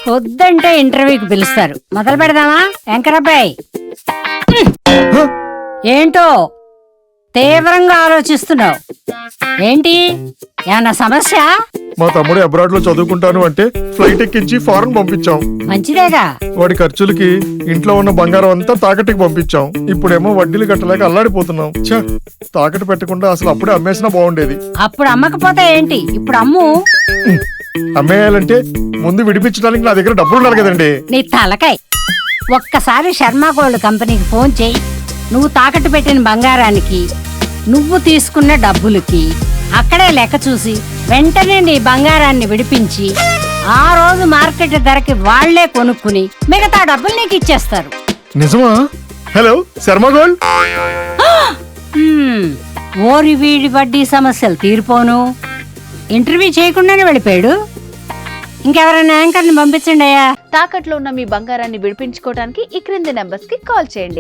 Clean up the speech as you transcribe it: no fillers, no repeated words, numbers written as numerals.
వద్దంటే ఇంటర్వ్యూకి పిలుస్తారు. మొదలు పెడదామా వెంకరబ్బాయి? ఏంటో తీవ్రంగా ఆలోచిస్తున్నావు ఏంటి? ఏమన్నా సమస్య? మా తమ్ముడు అబ్రాడ్ లో చదువుకుంటాను అంటే ఫ్లైట్ ఎక్కించి ఫారెన్ పంపించాం. మంచిదేగా. వాడి ఖర్చులకి ఇంట్లో ఉన్న బంగారం అంతా తాకట్టుకి పంపించాం. ఇప్పుడేమో వడ్డీలు కట్టలేక అల్లాడిపోతున్నాం. ఛ, తాకట్టు పెట్టకుండా అసలు అప్పుడే అమ్మేసినా బాగుండేది. అప్పుడు అమ్మకపోతే ఏంటి, ఇప్పుడు అమ్ము. అమ్మేయాలంటే ముందు విడిపించడానికి నా దగ్గర డబ్బులు ఉండాలి కదండి. నీ తలకాయ్. ఒక్కసారి శర్మ గోల్డ్ కంపెనీకి ఫోన్ చేయి. నువ్వు తాకట్టు పెట్టిన బంగారానికి, నువ్వు తీసుకున్న డబ్బులకి అక్కడే లెక్క చూసి వెంటనే నీ బంగారాన్ని విడిపించి ఆ రోజు మార్కెట్ ధరకి వాళ్లే కొనుక్కుని మిగతా డబ్బులు నీకు ఇచ్చేస్తారు. నిజమా? Hello Sharma gold. ఓరి వీడి వడ్డీ సమస్యలు తీరిపోను. ఇంటర్వ్యూ చేయకుండానే వెళ్ళిపోయాడు. ఇంకెవరైనా యాంకర్ని పంపించండి అయ్యా. తాకట్లో ఉన్న మీ బంగారాన్ని విడిపించుకోవడానికి ఈ క్రింది నెంబర్స్ కి కాల్ చేయండి.